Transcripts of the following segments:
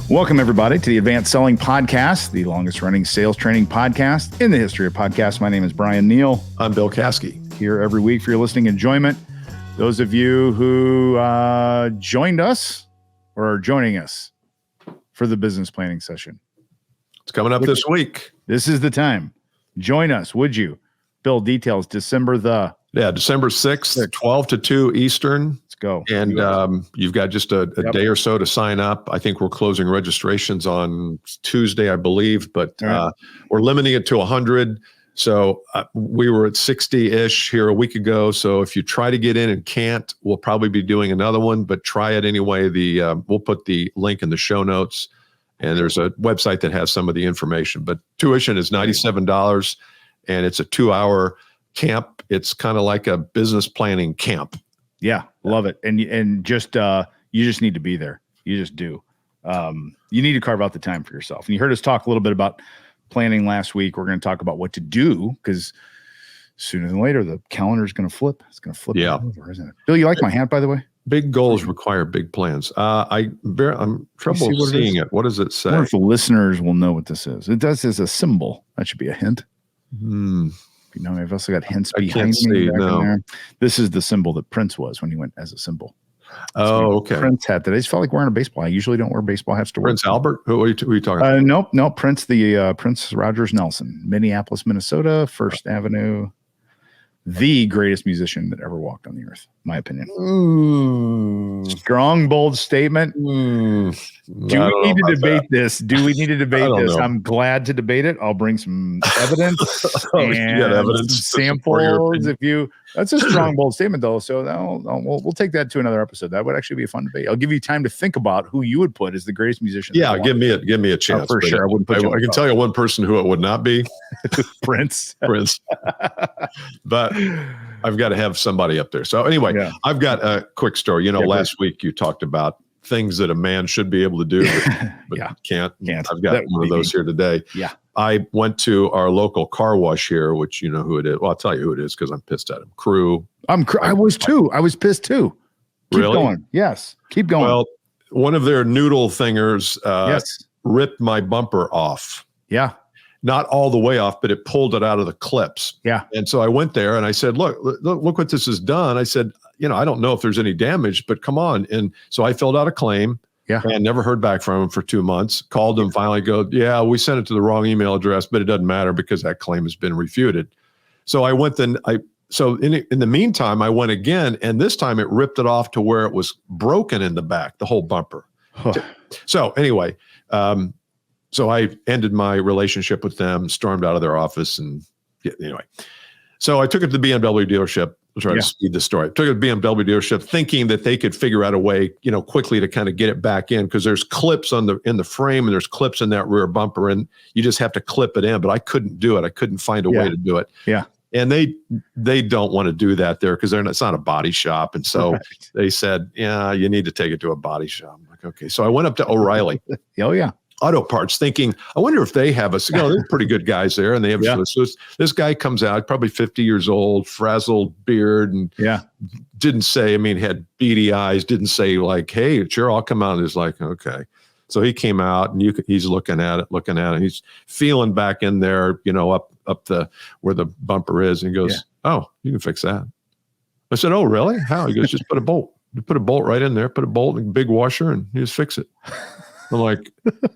Welcome, everybody, to the Advanced Selling Podcast, the longest-running sales training podcast in the history of podcasts. My name is Bryan Neal. I'm Bill Caskey. Here every week for your listening enjoyment. Those of you who joined us or are joining us for the business planning session. It's coming up this week. This is the time. Join us, would you? Bill, details, December 6th, 12 to 2 Eastern. Let's go. And you've got just a day or so to sign up. I think we're closing registrations on Tuesday, I believe, but we're limiting it to 100. So we were at 60-ish here a week ago. So if you try to get in and can't, we'll probably be doing another one, but try it anyway. We'll put the link in the show notes, and there's a website that has some of the information. But tuition is $97, and it's a 2-hour camp. It's kind of like a business planning camp. Yeah, love it. And just you just need to be there. You just do. You need to carve out the time for yourself. And you heard us talk a little bit about planning last week. We're going to talk about what to do because sooner than later the calendar is going to flip. It's going to flip over, isn't it? Bill, you like my hat, by the way? Big goals require big plans. I'm trouble seeing it. What does it say? I wonder if the listeners will know what this is. It does as a symbol. That should be a hint. You know, I've also got hints behind me. No. This is the symbol that Prince was when he went as a symbol. Oh, okay. Prince hat that I just felt like wearing a baseball. I usually don't wear baseball hats to work. Prince Albert? Who are you talking about? No, Prince, Prince Rogers Nelson, Minneapolis, Minnesota, First Avenue. The greatest musician that ever walked on the earth, in my opinion. Strong, bold statement. Do we need to debate this? I'm glad to debate it. I'll bring some evidence and samples. That's a strong, bold statement, though. So we'll take that to another episode. That would actually be a fun debate. I'll give you time to think about who you would put as the greatest musician. Yeah, give me a chance. For sure. I can tell you one person who it would not be. Prince. But I've got to have somebody up there. So anyway, I've got a quick story. Last week you talked about things that a man should be able to do, but can't. I've got one of those here today. Yeah. I went to our local car wash here, which you know who it is. Well, I'll tell you who it is because I'm pissed at him. Crew. I was too. I was pissed too. Keep going. Yes. Keep going. Well, one of their noodle thingers ripped my bumper off. Yeah. Not all the way off, but it pulled it out of the clips. Yeah. And so I went there and I said, look what this has done. I said, I don't know if there's any damage, but come on. And so I filled out a claim. Yeah. And never heard back from him for 2 months. Called him, finally we sent it to the wrong email address, but it doesn't matter because that claim has been refuted. So I went in the meantime, I went again, and this time it ripped it off to where it was broken in the back, the whole bumper. So anyway, so I ended my relationship with them, stormed out of their office, and anyway. So I took it to the BMW dealership. I'll try to speed the story. Took it to the BMW dealership thinking that they could figure out a way, quickly to kind of get it back in because there's clips in the frame and there's clips in that rear bumper and you just have to clip it in. But I couldn't do it. I couldn't find a way to do it. Yeah. And they don't want to do that there because it's not a body shop. And so they said, you need to take it to a body shop. I'm like, okay. So I went up to O'Reilly. Oh, yeah. Auto Parts thinking, I wonder if they have they're pretty good guys there. And they have, so this guy comes out, probably 50 years old, frazzled beard. And didn't say, had beady eyes, didn't say like, hey, sure, I'll come out. And he's like, okay. So he came out and he's looking at it. He's feeling back in there, up where the bumper is. And he goes, oh, you can fix that. I said, oh, really? How? He goes, just put a bolt. You put a bolt right in there, put a bolt in a big washer and you just fix it. I'm like,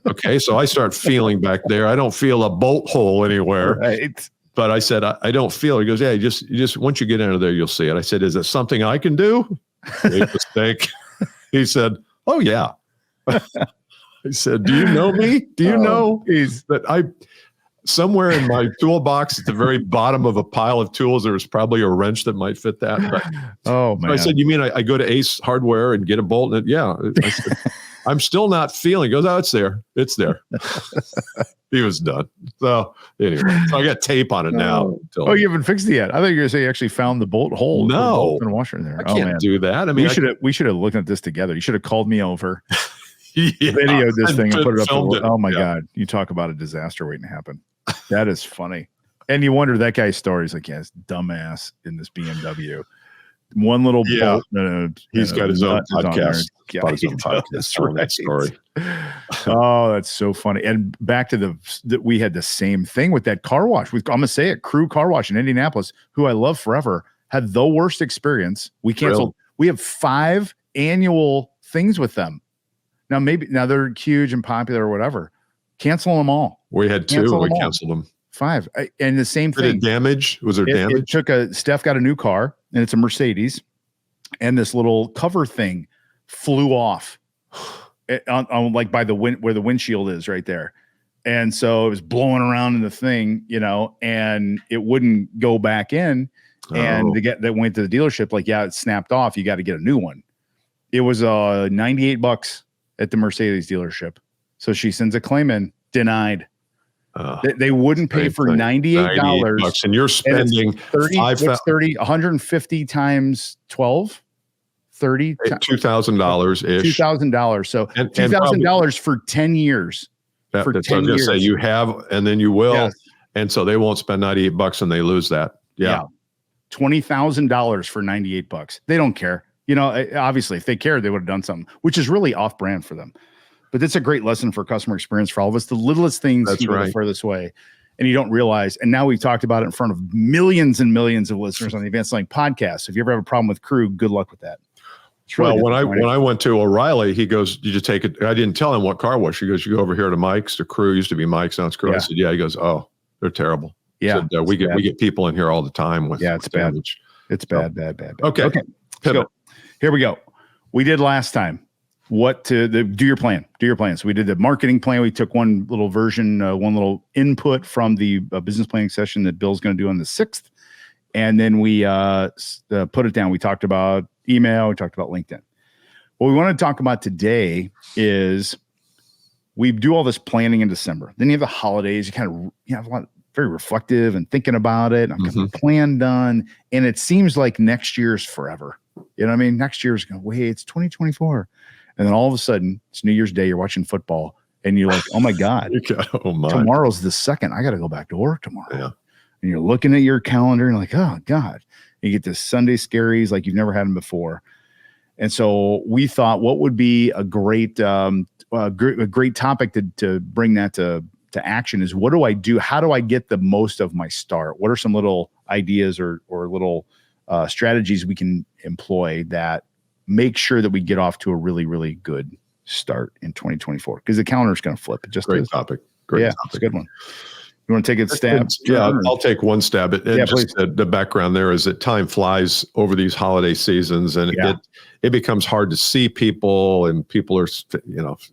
okay. So I start feeling back there. I don't feel a bolt hole anywhere. Right. But I said, I don't feel it. He goes, yeah, you just once you get into there, you'll see it. I said, is it something I can do? Make mistake. He said, oh, yeah. I said, do you know me? Do you know that somewhere in my toolbox at the very bottom of a pile of tools, there was probably a wrench that might fit that. But, man. So I said, you mean I go to Ace Hardware and get a bolt? And I said, I'm still not feeling. He goes, oh, it's there. It's there. He was done. So anyway, I got tape on it now. Oh, you haven't fixed it yet? I thought you were going to say you actually found the bolt hole. No. Bolt and washer in there. I can't do that. We should have looked at this together. You should have called me over, videoed this thing and put it up. Oh my God. You talk about a disaster waiting to happen. That is funny. And you wonder that guy's story is like, it's dumbass in this BMW. one little bolt. He's got his own podcast. That's right. That story. Oh, that's so funny. And back to we had the same thing with that car wash. I'm gonna say it, Crew Car Wash in Indianapolis, who I love forever, had the worst experience. We canceled. Really? We have 5 annual things with them. Now they're huge and popular or whatever. Cancel them all. We had 2. We canceled them. 5. And the same thing. Did it damage? Was there damage? Steph got a new car, and it's a Mercedes, and this little cover thing flew off on like by the wind where the windshield is right there. And so it was blowing around in the thing, and it wouldn't go back in. And that went to the dealership, like, it snapped off. You got to get a new one. It was $98 at the Mercedes dealership. So she sends a claim in, denied. They wouldn't pay for $98, and you're spending 150 times 12, 30, $2,000 ish. $2,000. So $2,000 for 10 years. For 10 years, say you have, and then you will, and so they won't spend $98 and they lose that. Yeah. $20,000 for $98. They don't care. Obviously, if they cared, they would have done something, which is really off-brand for them. But it's a great lesson for customer experience for all of us. The littlest things go the furthest way, and you don't realize. And now we've talked about it in front of millions and millions of listeners on the Advanced Selling podcast. If you ever have a problem with Crew, good luck with that. Really when I went to O'Reilly, he goes, "Did you take it?" I didn't tell him what car wash. He goes, "You go over here to Mike's. The Crew used to be Mike's, now it's Crew." I said, "Yeah." He goes, "Oh, they're terrible." Yeah, said, we get people in here all the time with it's bad. damage. It's bad. Okay. Let's go. Here we go. We did last time. Do your plan. So we did the marketing plan. We took one little version, one little input from the business planning session that Bill's going to do on the 6th. And then we put it down. We talked about email. We talked about LinkedIn. What we want to talk about today is we do all this planning in December. Then you have the holidays. You kind of have a lot very reflective and thinking about it. I'm getting the plan done. And it seems like next year's forever. You know what I mean? Next year's going, wait, it's 2024. And then all of a sudden, it's New Year's Day, you're watching football, and you're like, oh my God, tomorrow's the 2nd. I got to go back to work tomorrow. Yeah. And you're looking at your calendar and like, oh God. And you get this Sunday scaries like you've never had them before. And so we thought, what would be a great topic to bring that to action is, what do I do? How do I get the most of my start? What are some little ideas or little strategies we can employ that make sure that we get off to a really, really good start in 2024? Because the calendar is going to flip. It just great topic. It's a good one. You want to take a stab? I'll take one stab. The background there is that time flies over these holiday seasons, and it becomes hard to see people, and people are,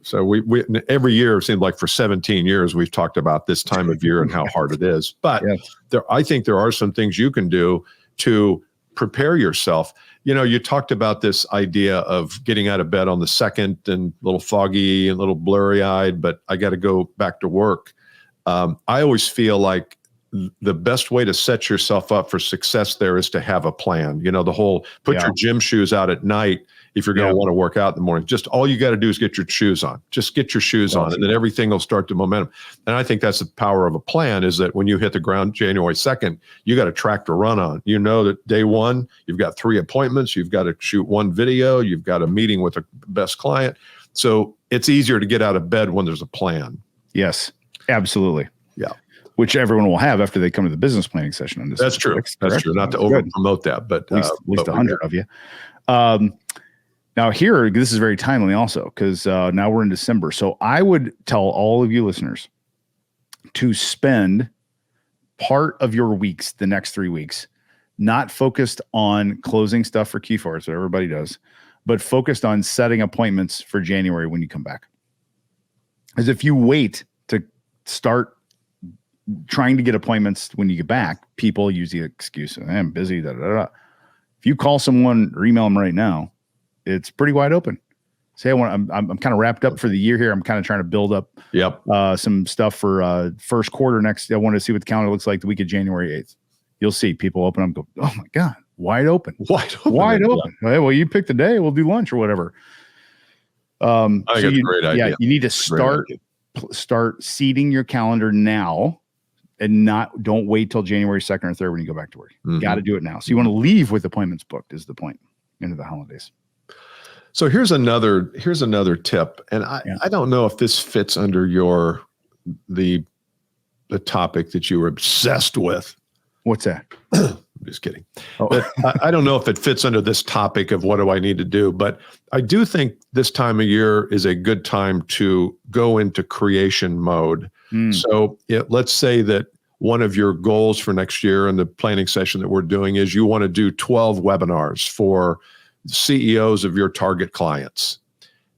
so we every year, it seems like for 17 years, we've talked about this time of year and how hard it is. But I think there are some things you can do to prepare yourself. You talked about this idea of getting out of bed on the 2nd and a little foggy and a little blurry eyed, but I got to go back to work. I always feel like the best way to set yourself up for success there is to have a plan. The whole put your gym shoes out at night if you're going to want to work out in the morning. Just all you got to do is get your shoes on. Just get your shoes on, and then everything will start to momentum. And I think that's the power of a plan, is that when you hit the ground January 2nd, you got a track to run on. You know that day one, you've got 3 appointments, you've got to shoot 1 video, you've got a meeting with a best client. So it's easier to get out of bed when there's a plan. Yes, absolutely. Yeah. Which everyone will have after they come to the business planning session on this. That's true. That's true. Not to over promote that, but at least 100 of you. Now here, this is very timely also, because now we're in December. So I would tell all of you listeners to spend part of your weeks, the next 3 weeks, not focused on closing stuff for Q4, so everybody does, but focused on setting appointments for January when you come back. As if you wait to start trying to get appointments when you get back, people use the excuse, I'm busy, da, da, da. If you call someone or email them right now, it's pretty wide open. Say, I'm kind of wrapped up for the year here. I'm kind of trying to build up some stuff for first quarter next. I want to see what the calendar looks like the week of January 8th. You'll see people open up and go, oh my God, wide open. Hey, well, you pick the day, we'll do lunch or whatever. I think it's a great idea. Yeah, you need to start seeding your calendar now and don't wait till January 2nd or 3rd when you go back to work. Got to do it now. So you want to leave with appointments booked is the point into the holidays. So here's another tip. And I don't know if this fits under the topic that you were obsessed with. What's that? I'm just kidding. Oh. But I don't know if it fits under this topic of what do I need to do, but I do think this time of year is a good time to go into creation mode. So let's say that one of your goals for next year in the planning session that we're doing is you want to do 12 webinars for CEOs of your target clients.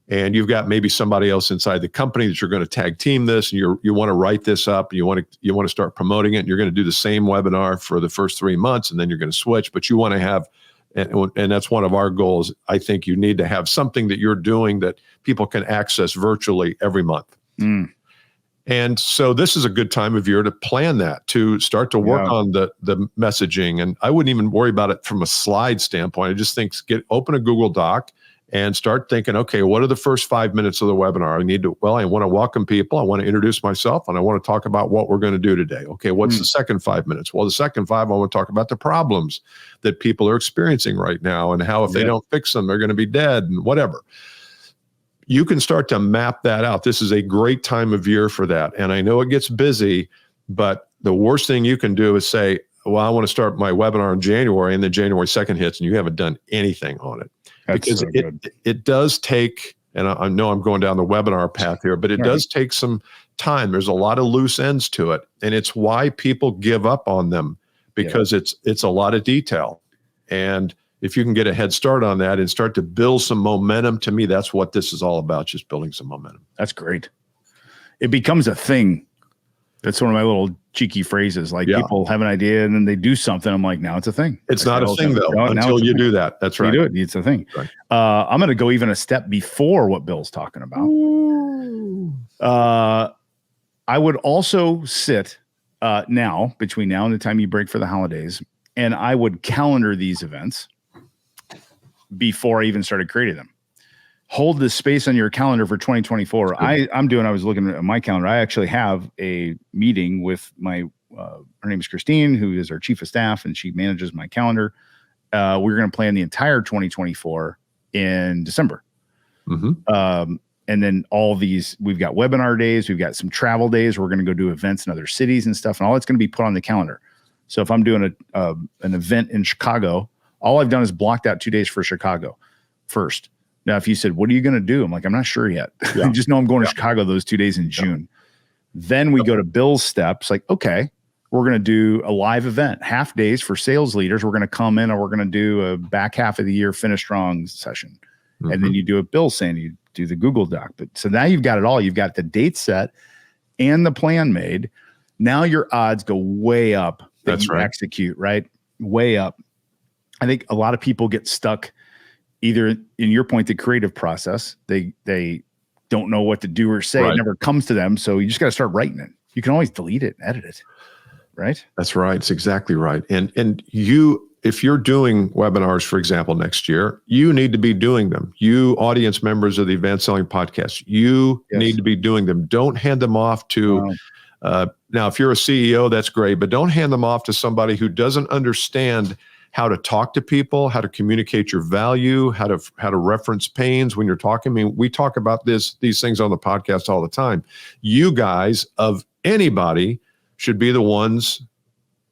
And you've got maybe somebody else inside the company that you're going to tag team this, and you want to write this up, and you want to start promoting it, and you're going to do the same webinar for the first 3 months, and then you're going to switch. But you want to have, and that's one of our goals. I think you need to have something that you're doing that people can access virtually every month. And so this is a good time of year to plan that, to start to work on the messaging. And I wouldn't even worry about it from a slide standpoint. I just think open a Google Doc and start thinking, okay, what are the first 5 minutes of the webinar? I want to welcome people. I want to introduce myself, and I want to talk about what we're going to do today. Okay, what's the second 5 minutes? Well, the second 5, I want to talk about the problems that people are experiencing right now and how if they don't fix them, they're going to be dead and whatever. You can start to map that out. This is a great time of year for that. And I know it gets busy, but the worst thing you can do is say, well, I want to start my webinar in January, and then January 2nd hits and you haven't done anything on it. Because it does take, and I know I'm going down the webinar path here, but it does take some time. There's a lot of loose ends to it. And it's why people give up on them, because it's a lot of detail. And if you can get a head start on that and start to build some momentum, to me, that's what this is all about, just building some momentum. That's great. It becomes a thing. That's one of my little cheeky phrases. Like people have an idea and then they do something. I'm like, now it's a thing. It's not a thing though, until you do that. That's right. You do it. It's a thing. Right. I'm going to go even a step before what Bill's talking about. I would also sit between now and the time you break for the holidays, and I would calendar these events before I even started creating them. Hold this space on your calendar for 2024. I was looking at my calendar. I actually have a meeting with her name is Christine, who is our chief of staff, and she manages my calendar. We're going to plan the entire 2024 in December. And then all these, we've got webinar days, we've got some travel days. We're going to go do events in other cities and stuff, and all that's going to be put on the calendar. So if I'm doing an event in Chicago, all I've done is blocked out 2 days for Chicago first. Now, if you said, what are you going to do? I'm like, I'm not sure yet. I just know I'm going to Chicago those 2 days in June. Then we go to Bill's steps. Like, okay, we're going to do a live event, half days for sales leaders. We're going to come in and we're going to do a back half of the year finish strong session. And then you do what Bill's saying, you do the Google Doc. But so now you've got it all. You've got the date set and the plan made. Now your odds go way up. That's right. Execute, right? Way up. I think a lot of people get stuck either in your point, the creative process. They don't know what to do or say. It never comes to them. So you just got to start writing it. You can always delete it, edit it. Right? That's right. It's exactly right. And if you're doing webinars, for example, next year, you need to be doing them. You audience members of the Advanced Selling Podcast, you need to be doing them. Don't hand them off to now, if you're a CEO, that's great, but don't hand them off to somebody who doesn't understand how to talk to people, how to communicate your value, how to reference pains when you're talking. I mean, we talk about these things on the podcast all the time. You guys, of anybody, should be the ones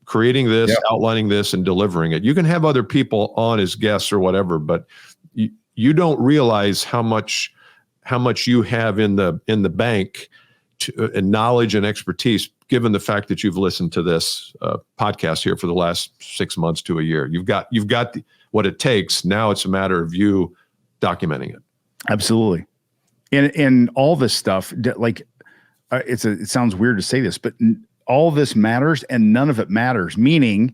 creating this, outlining this, and delivering it. You can have other people on as guests or whatever, but you don't realize how much you have in the bank and knowledge and expertise, given the fact that you've listened to this podcast here for the last 6 months to a year. You've got what it takes. Now it's a matter of you documenting it. Absolutely. And all this stuff, like it sounds weird to say this, but all this matters and none of it matters. Meaning,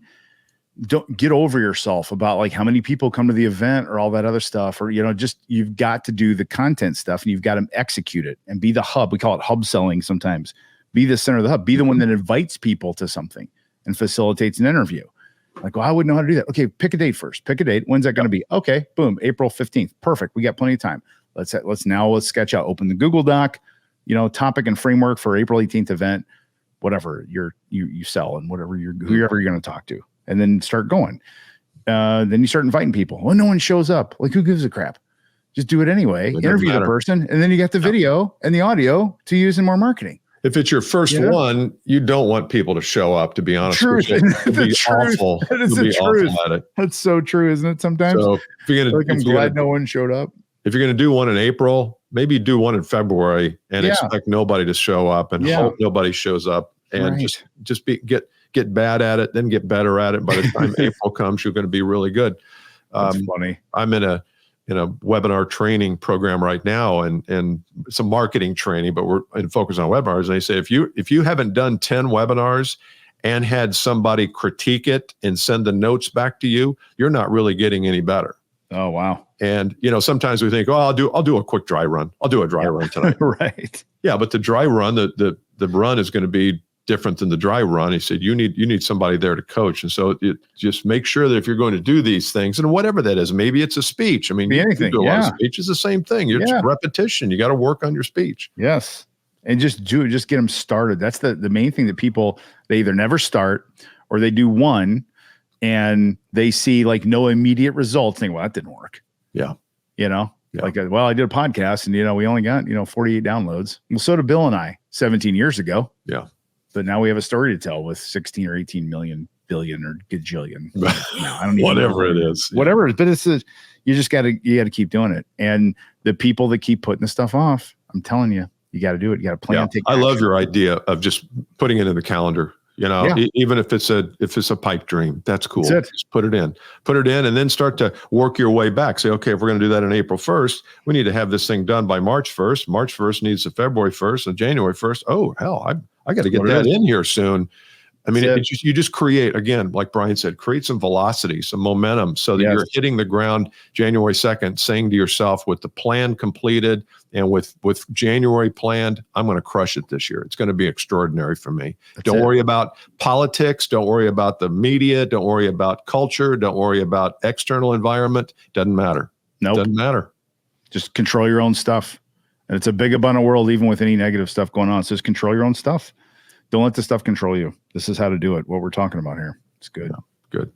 don't get over yourself about like how many people come to the event or all that other stuff, or, just you've got to do the content stuff and you've got to execute it and be the hub. We call it hub selling sometimes. Be the center of the hub. Be the one that invites people to something and facilitates an interview. Like, well, I wouldn't know how to do that. Okay, pick a date first. Pick a date. When's that going to be? Okay, boom, April 15th. Perfect. We got plenty of time. Let's sketch out. Open the Google Doc, topic and framework for April 18th event. whatever you sell and whoever you're going to talk to, and then start going. Then you start inviting people. Well, no one shows up. Like, who gives a crap? Just do it anyway. Interview the person, and then you get the video and the audio to use in more marketing. If it's your first one, you don't want people to show up, to be honest. Truth. It'll be awful. That is the truth. At it. That's so true, isn't it? Sometimes. So if you're gonna, I'm glad no one showed up. If you're going to do one in April, maybe do one in February and expect nobody to show up and hope nobody shows up, and just get bad at it, then get better at it. By the time April comes, you're going to be really good. That's funny. I'm in a webinar training program right now, and some marketing training, but we're focused on webinars. And they say, if you haven't done 10 webinars and had somebody critique it and send the notes back to you, you're not really getting any better. Oh, wow. And, sometimes we think, I'll do a quick dry run. I'll do a dry run tonight. Right. Yeah. But the dry run, the run is going to be different than the dry run. He said, you need somebody there to coach. And so just make sure that if you're going to do these things, and whatever that is, maybe it's a speech. I mean, anything. You do a lot of speech is the same thing. It's repetition. You got to work on your speech. Yes. And just get them started. That's the main thing that people, they either never start or they do one and they see like no immediate results. Think, well, that didn't work. Yeah. Like, well, I did a podcast and, we only got, 48 downloads. Well, so did Bill and I 17 years ago. Yeah. But now we have a story to tell with 16 or 18 million, billion or gajillion. I don't even whatever it is. Whatever. But you just got to keep doing it. And the people that keep putting the stuff off, I'm telling you, you got to do it. You got to plan. Yeah. I love your idea of just putting it in the calendar. Even if it's a pipe dream, that's cool. Just put it in, and then start to work your way back. Say, okay, if we're going to do that on April 1st, we need to have this thing done by March 1st. March 1st needs a February 1st and January 1st. Oh, hell, I got to get that in here soon. I mean, you just create, again, like Bryan said, create some velocity, some momentum so that you're hitting the ground January 2nd, saying to yourself, with the plan completed and with January planned, I'm going to crush it this year. It's going to be extraordinary for me. Don't worry about politics. Don't worry about the media. Don't worry about culture. Don't worry about external environment. Doesn't matter. Nope. Doesn't matter. Just control your own stuff. And it's a big abundant world, even with any negative stuff going on. So just control your own stuff. Don't let the stuff control you. This is how to do it. What we're talking about here. It's good. Yeah, good.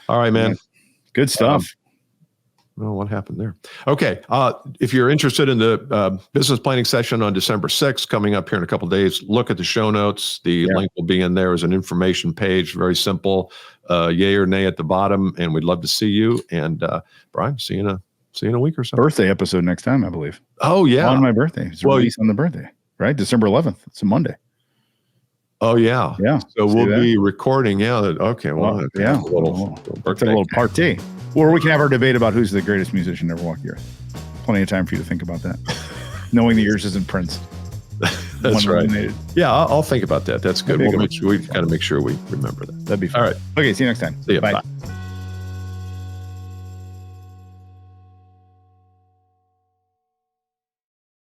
All right, man. Good stuff. Well, what happened there? Okay. If you're interested in the business planning session on December 6th, coming up here in a couple of days, look at the show notes. The link will be in there as an information page. Very simple. Yay or nay at the bottom. And we'd love to see you. And Bryan, see you in a week or so. Birthday episode next time, I believe. Oh, yeah. On my birthday. It's released on the birthday, right? December 11th. It's a Monday. Oh, yeah. Yeah. So we'll be recording. Yeah. Okay. Well, a little party. Or we can have our debate about who's the greatest musician ever walked the earth. Plenty of time for you to think about that. Knowing that yours isn't Prince. That's right. Yeah. I'll think about that. That's good. We've got to make sure we remember that. That'd be fun. All right. Okay. See you next time. See you. Bye. Bye.